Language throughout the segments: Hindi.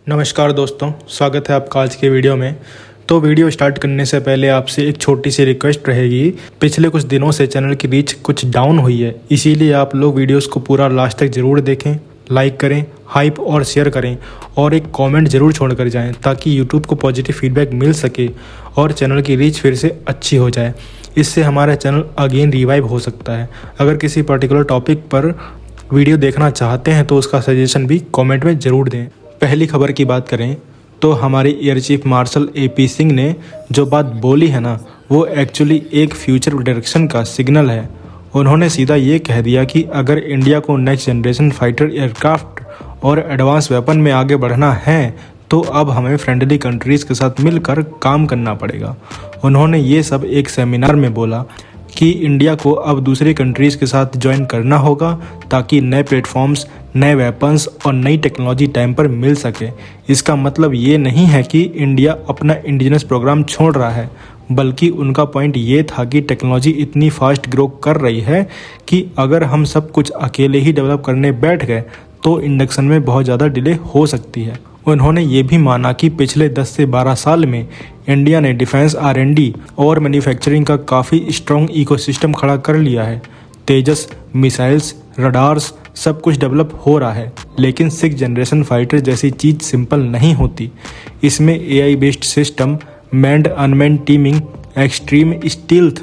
नमस्कार दोस्तों, स्वागत है आपका आज के वीडियो में। तो वीडियो स्टार्ट करने से पहले आपसे एक छोटी सी रिक्वेस्ट रहेगी। पिछले कुछ दिनों से चैनल की रीच कुछ डाउन हुई है, इसीलिए आप लोग वीडियोस को पूरा लास्ट तक ज़रूर देखें, लाइक करें, हाइप और शेयर करें और एक कमेंट ज़रूर छोड़ कर जाएं ताकि यूट्यूब को पॉजिटिव फीडबैक मिल सके और चैनल की रीच फिर से अच्छी हो जाए। इससे हमारा चैनल अगेन रिवाइव हो सकता है। अगर किसी पर्टिकुलर टॉपिक पर वीडियो देखना चाहते हैं तो उसका सजेशन भी कमेंट में ज़रूर दें। पहली खबर की बात करें तो हमारे air chief marshal AP Singh ने जो बात बोली है ना, वो एक्चुअली एक फ्यूचर डायरेक्शन का सिग्नल है। उन्होंने सीधा ये कह दिया कि अगर इंडिया को नेक्स्ट जनरेशन फाइटर एयरक्राफ्ट और एडवांस वेपन में आगे बढ़ना है तो अब हमें फ्रेंडली कंट्रीज़ के साथ मिलकर काम करना पड़ेगा। उन्होंने ये सब एक सेमिनार में बोला कि इंडिया को अब दूसरी कंट्रीज़ के साथ ज्वाइन करना होगा ताकि नए प्लेटफॉर्म्स, नए वेपन्स और नई टेक्नोलॉजी टाइम पर मिल सके। इसका मतलब ये नहीं है कि इंडिया अपना इंडिजिनस प्रोग्राम छोड़ रहा है, बल्कि उनका पॉइंट ये था कि टेक्नोलॉजी इतनी फास्ट ग्रो कर रही है कि अगर हम सब कुछ अकेले ही डेवलप करने बैठ गए तो इंडक्शन में बहुत ज़्यादा डिले हो सकती है। उन्होंने ये भी माना कि पिछले 10 से 12 साल में इंडिया ने डिफेंस R&D और मैन्युफैक्चरिंग का काफ़ी स्ट्रॉन्ग इकोसिस्टम खड़ा कर लिया है। तेजस, मिसाइल्स, रडार्स सब कुछ डेवलप हो रहा है, लेकिन 6th जनरेशन फाइटर जैसी चीज़ सिंपल नहीं होती। इसमें AI based system, manned unmanned teeming, extreme stealth,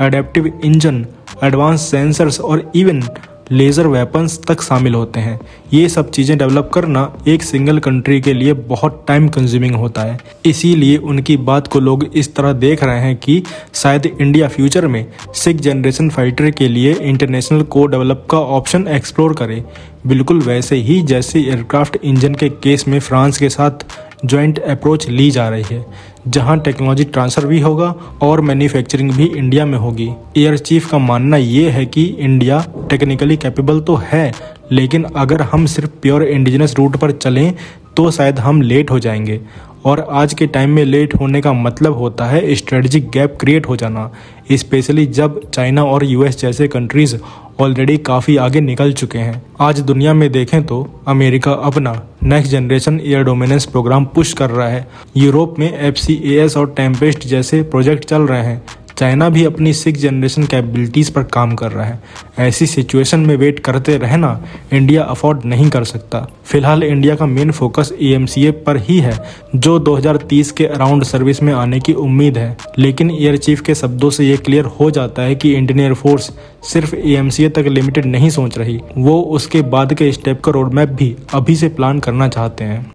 adaptive engine, advance sensors और इवन लेज़र वेपन्स तक शामिल होते हैं। ये सब चीज़ें डेवलप करना एक सिंगल कंट्री के लिए बहुत टाइम कंज्यूमिंग होता है। इसीलिए उनकी बात को लोग इस तरह देख रहे हैं कि शायद इंडिया फ्यूचर में 6th जनरेशन फाइटर के लिए इंटरनेशनल को डेवलप का ऑप्शन एक्सप्लोर करे, बिल्कुल वैसे ही जैसे एयरक्राफ्ट इंजन के केस में फ्रांस के साथ जॉइंट अप्रोच ली जा रही है, जहां टेक्नोलॉजी ट्रांसफ़र भी होगा और मैन्युफैक्चरिंग भी इंडिया में होगी। एयर चीफ का मानना ये है कि इंडिया टेक्निकली कैपेबल तो है, लेकिन अगर हम सिर्फ प्योर इंडिजिनस रूट पर चलें तो शायद हम लेट हो जाएंगे, और आज के टाइम में लेट होने का मतलब होता है स्ट्रेटजिक गैप क्रिएट हो जाना, स्पेशली जब चाइना और US जैसे कंट्रीज़ ऑलरेडी काफ़ी आगे निकल चुके हैं। आज दुनिया में देखें तो अमेरिका अपना next generation air dominance programme push कर रहा है, यूरोप में FCAS और टेम्पेस्ट जैसे प्रोजेक्ट चल रहे हैं, चाइना भी अपनी 6th जनरेशन कैपेबिलिटीज़ पर काम कर रहा है। ऐसी सिचुएशन में वेट करते रहना इंडिया अफोर्ड नहीं कर सकता। फिलहाल इंडिया का मेन फोकस AMCA पर ही है, जो 2030 के अराउंड सर्विस में आने की उम्मीद है। लेकिन एयर चीफ के शब्दों से ये क्लियर हो जाता है कि इंडियन एयरफोर्स सिर्फ AMCA तक लिमिटेड नहीं सोच रही, वो उसके बाद के स्टेप का रोड मैप भी अभी से प्लान करना चाहते हैं।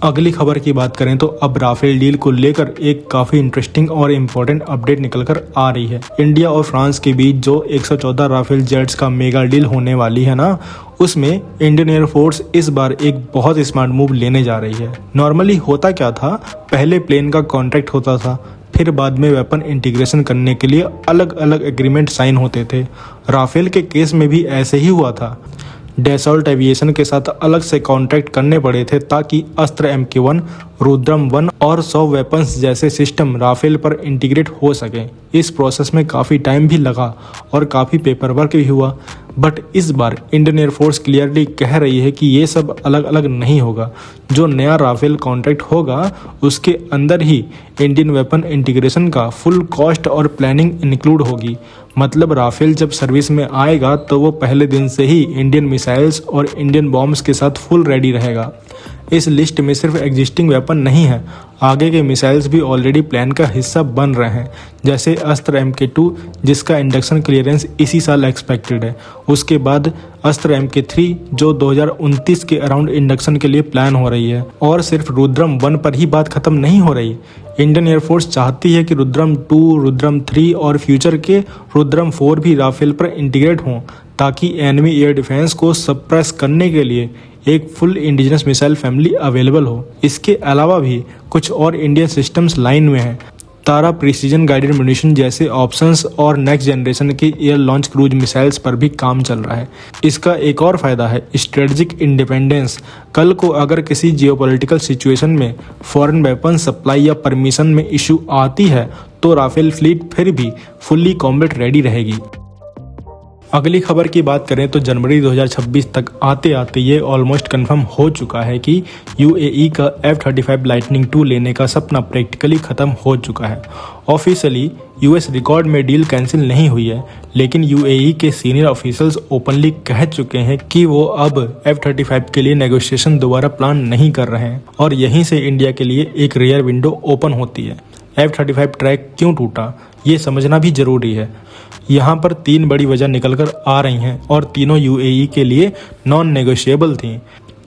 अगली खबर की बात करें तो अब राफेल डील को लेकर एक काफ़ी इंटरेस्टिंग और इम्पोर्टेंट अपडेट निकल कर आ रही है। इंडिया और फ्रांस के बीच जो 114 राफेल जेट्स का मेगा डील होने वाली है ना, उसमें इंडियन एयरफोर्स इस बार एक बहुत स्मार्ट मूव लेने जा रही है। नॉर्मली होता क्या था, पहले प्लेन का कॉन्ट्रैक्ट होता था, फिर बाद में वेपन इंटीग्रेशन करने के लिए अलग अलग एग्रीमेंट साइन होते थे। राफेल के केस में भी ऐसे ही हुआ था। डैसॉल्ट एविएशन के साथ अलग से कॉन्ट्रैक्ट करने पड़े थे ताकि अस्त्र MK1, रुद्रम 1 और 100 वेपन्स जैसे सिस्टम राफेल पर इंटीग्रेट हो सकें। इस प्रोसेस में काफ़ी टाइम भी लगा और काफ़ी पेपर वर्क भी हुआ, बट इस बार इंडियन एयरफोर्स क्लियरली कह रही है कि ये सब अलग अलग नहीं होगा। जो नया राफेल कॉन्ट्रैक्ट होगा उसके अंदर ही इंडियन वेपन इंटीग्रेशन का फुल कॉस्ट और प्लानिंग इंक्लूड होगी। मतलब राफेल जब सर्विस में आएगा तो वो पहले दिन से ही इंडियन मिसाइल्स और इंडियन बॉम्ब्स के साथ फुल रेडी रहेगा। इस लिस्ट में सिर्फ एग्जिस्टिंग वेपन नहीं है, आगे के मिसाइल्स भी ऑलरेडी प्लान का हिस्सा बन रहे हैं, जैसे अस्त्र MK2 जिसका इंडक्शन क्लियरेंस इसी साल एक्सपेक्टेड है। उसके बाद अस्त्र MK3 जो 2029 के अराउंड इंडक्शन के लिए प्लान हो रही है। और सिर्फ रुद्रम 1 पर ही बात खत्म नहीं हो रही, इंडियन एयरफोर्स चाहती है कि रुद्रम 2, रुद्रम 3 और फ्यूचर के रुद्रम 4 भी राफेल पर इंटीग्रेट हों ताकि एनिमी एयर डिफेंस को सप्रेस करने के लिए एक full indigenous missile family available हो। इसके अलावा भी कुछ और इंडियन सिस्टम्स लाइन में हैं। तारा प्रिसीजन गाइडेड म्यूनिशन जैसे ऑप्शंस और नेक्स्ट जनरेशन के एयर लॉन्च क्रूज मिसाइल्स पर भी काम चल रहा है। इसका एक और फायदा है स्ट्रेटजिक इंडिपेंडेंस। कल को अगर किसी जियोपॉलिटिकल सिचुएशन में फॉरेन वेपन सप्लाई या परमिशन में इशू आती है तो राफेल फ्लीट फिर भी फुल्ली कॉम्बैट रेडी रहेगी। अगली खबर की बात करें तो जनवरी 2026 तक आते आते ये ऑलमोस्ट कंफर्म हो चुका है कि यूएई का F-35 लाइटनिंग II लेने का सपना प्रैक्टिकली खत्म हो चुका है। ऑफिशियली यूएस रिकॉर्ड में डील कैंसिल नहीं हुई है, लेकिन यूएई के सीनियर ऑफिशियल्स ओपनली कह चुके हैं कि वो अब F-35 के लिए नेगोशिएशन दोबारा प्लान नहीं कर रहे हैं और यहीं से इंडिया के लिए एक रेयर विंडो ओपन होती है। F-35 ट्रैक क्यों टूटा, ये समझना भी जरूरी है। यहाँ पर 3 बड़ी वजह निकल कर आ रही हैं और तीनों यूएई के लिए नॉन नेगोशिएबल थी।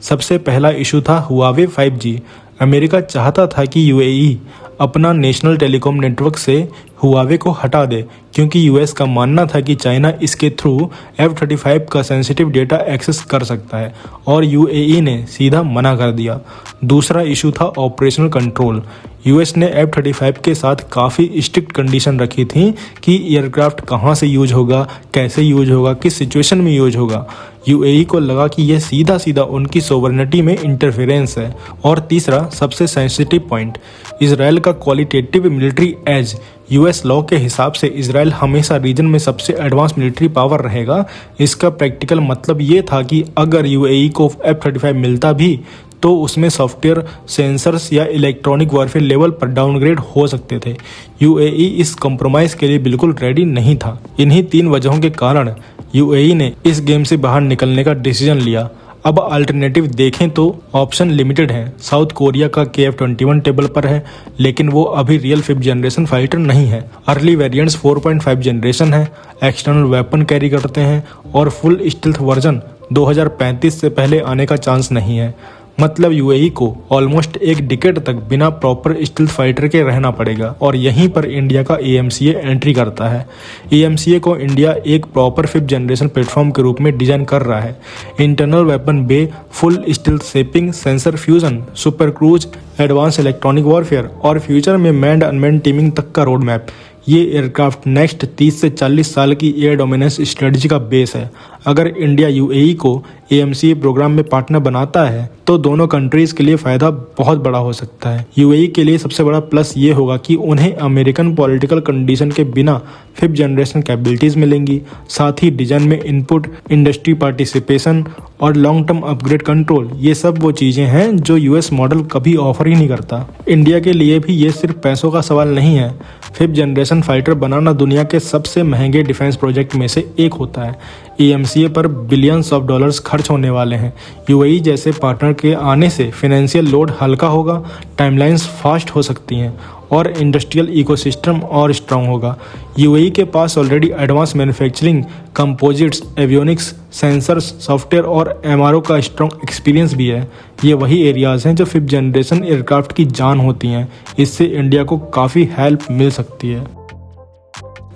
सबसे पहला इशू था हुआवे 5G। अमेरिका चाहता था कि यूएई अपना नेशनल टेलीकॉम नेटवर्क से हुआवे को हटा दे, क्योंकि यूएस का मानना था कि चाइना इसके थ्रू F-35 का सेंसिटिव डेटा एक्सेस कर सकता है और यूएई ने सीधा मना कर दिया। दूसरा इशू था ऑपरेशनल कंट्रोल। यूएस ने F-35 के साथ काफ़ी स्ट्रिक्ट कंडीशन रखी थी कि एयरक्राफ्ट कहाँ से यूज होगा, कैसे यूज होगा, किस सिचुएशन में यूज होगा। यूएई को लगा कि यह सीधा सीधा उनकी सोवरेनिटी में इंटरफेरेंस है। और तीसरा सबसे सेंसिटिव पॉइंट, इजराइल का qualitative military edge. US law के हिसाब से इजराइल हमेशा रीजन में सबसे एडवांस मिलिट्री पावर रहेगा। इसका प्रैक्टिकल मतलब ये था कि अगर यूएई को F-35 मिलता भी तो उसमें सॉफ्टवेयर, सेंसर्स या इलेक्ट्रॉनिक वॉरफेयर लेवल पर डाउनग्रेड हो सकते थे। यूएई इस कॉम्प्रोमाइज़ के लिए बिल्कुल रेडी नहीं था। इन्हीं 3 वजहों के कारण यूएई ने इस गेम से बाहर निकलने का डिसीजन लिया। अब अल्टरनेटिव देखें तो ऑप्शन लिमिटेड हैं। साउथ कोरिया का KF-21 टेबल पर है, लेकिन वो अभी रियल 5th जनरेशन फाइटर नहीं है। अर्ली वेरिएंट्स 4.5 जनरेशन है, एक्सटर्नल वेपन कैरी करते हैं और फुल स्टील्थ वर्जन 2035 से पहले आने का चांस नहीं है। मतलब यूएई को ऑलमोस्ट 1 डिकेड तक बिना प्रॉपर स्टील्थ फाइटर के रहना पड़ेगा और यहीं पर इंडिया का AMCA एंट्री करता है। AMCA को इंडिया एक प्रॉपर 5th जनरेशन प्लेटफॉर्म के रूप में डिजाइन कर रहा है। Internal weapon bay, full stealth shaping, sensor fusion, super cruise, advance electronic warfare और फ्यूचर में मैन्ड अनमैन्ड टीमिंग तक का रोड मैप। ये एयरक्राफ्ट नेक्स्ट 30 से 40 साल की एयर डोमिनेंस स्ट्रेटजी का बेस है। अगर इंडिया यूएई को AMCA प्रोग्राम में पार्टनर बनाता है तो दोनों कंट्रीज के लिए फ़ायदा बहुत बड़ा हो सकता है। यूएई के लिए सबसे बड़ा प्लस ये होगा कि उन्हें अमेरिकन पॉलिटिकल कंडीशन के बिना 5th जनरेशन कैपेबिलिटीज़ मिलेंगी। साथ ही डिजाइन में इनपुट, इंडस्ट्री पार्टिसिपेशन और लॉन्ग टर्म अपग्रेड कंट्रोल, ये सब वो चीज़ें हैं जो यूएस मॉडल कभी ऑफर ही नहीं करता। इंडिया के लिए भी ये सिर्फ पैसों का सवाल नहीं है। 5th जनरेशन फाइटर बनाना दुनिया के सबसे महंगे डिफेंस प्रोजेक्ट में से एक होता है। AMCA पर बिलियंस ऑफ डॉलर्स खर्च होने वाले हैं। यूएई जैसे पार्टनर के आने से फाइनेंशियल लोड हल्का होगा, टाइमलाइंस फास्ट हो सकती हैं और इंडस्ट्रियल इकोसिस्टम और स्ट्रांग होगा। यूएई के पास already advance manufacturing, composites, avionics, sensors, software और MRO का स्ट्रॉन्ग एक्सपीरियंस भी है। ये वही एरियाज़ हैं जो 5th जनरेशन एयरक्राफ्ट की जान होती हैं। इससे इंडिया को काफ़ी हेल्प मिल सकती है।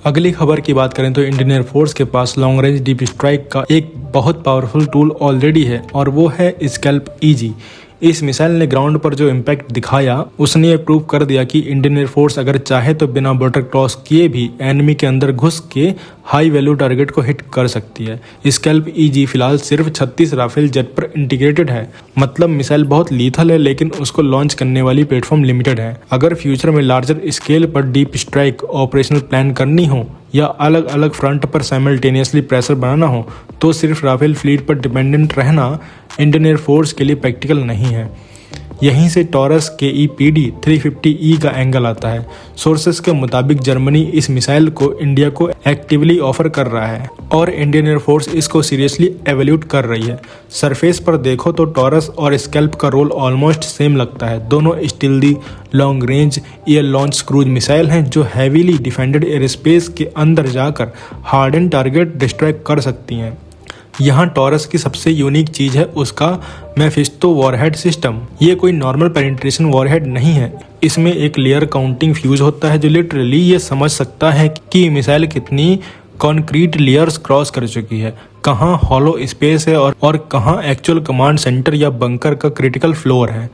अगली खबर की बात करें तो इंडियन एयरफोर्स के पास लॉन्ग रेंज डीप स्ट्राइक का एक बहुत पावरफुल टूल ऑलरेडी है और वो है स्कैल्प EG। इस मिसाइल ने ग्राउंड पर जो इम्पैक्ट दिखाया उसने ये प्रूव कर दिया कि इंडियन एयरफोर्स अगर चाहे तो बिना बॉर्डर क्रॉस किए भी एनिमी के अंदर घुस के हाई वैल्यू टारगेट को हिट कर सकती है। स्कैल्प EG फिलहाल सिर्फ 36 राफेल जेट पर इंटीग्रेटेड है। मतलब मिसाइल बहुत लीथल है, लेकिन उसको लॉन्च करने वाली प्लेटफॉर्म लिमिटेड है। अगर फ्यूचर में लार्जर स्केल पर डीप स्ट्राइक ऑपरेशनल प्लान करनी हो या अलग अलग फ्रंट पर साइमल्टेनियसली प्रेशर बनाना हो तो सिर्फ राफेल फ्लीट पर डिपेंडेंट रहना इंडियन एयरफोर्स के लिए प्रैक्टिकल नहीं है। यहीं से टॉरस KE-PD 350E का एंगल आता है। सोर्सेस के मुताबिक जर्मनी इस मिसाइल को इंडिया को एक्टिवली ऑफर कर रहा है और इंडियन एयरफोर्स इसको सीरियसली एवेल्यूट कर रही है। सरफेस पर देखो तो टॉरस और स्कैल्प का रोल ऑलमोस्ट सेम लगता है। दोनों stealthy, long range air launch cruise missile हैं जो हैवीली डिफेंडेड एयर स्पेस के अंदर जाकर हार्डन टारगेट डिस्ट्रॉय कर सकती हैं। यहाँ टॉरस की सबसे यूनिक चीज़ है उसका मेफिस्टो वॉरहेड सिस्टम। ये कोई नॉर्मल पेनिट्रेशन वॉरहेड नहीं है। इसमें एक लेयर काउंटिंग फ्यूज होता है जो लिटरली ये समझ सकता है कि मिसाइल कितनी कॉन्क्रीट लेयर्स क्रॉस कर चुकी है, कहाँ हॉलो स्पेस है और कहाँ एक्चुअल कमांड सेंटर या बंकर का क्रिटिकल फ्लोर है।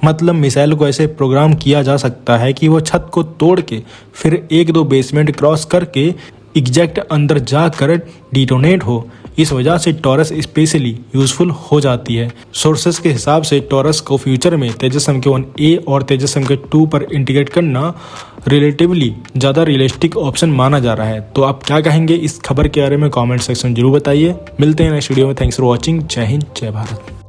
मतलब मिसाइल को ऐसे प्रोग्राम किया जा सकता है कि वो छत को तोड़ के फिर 1-2 बेसमेंट क्रॉस करके एग्जैक्ट अंदर जाकर डिटोनेट हो। इस वजह से टॉरस स्पेशली यूजफुल हो जाती है। सोर्सेस के हिसाब से टॉरस को फ्यूचर में तेजस M1A और तेजस M2 पर इंटीग्रेट करना रिलेटिवली ज़्यादा रियलिस्टिक ऑप्शन माना जा रहा है। तो आप क्या कहेंगे इस खबर के बारे में कमेंट सेक्शन में जरूर बताइए। मिलते हैं नेक्स्ट वीडियो में। Thanks for watching. जय हिंद, जय भारत।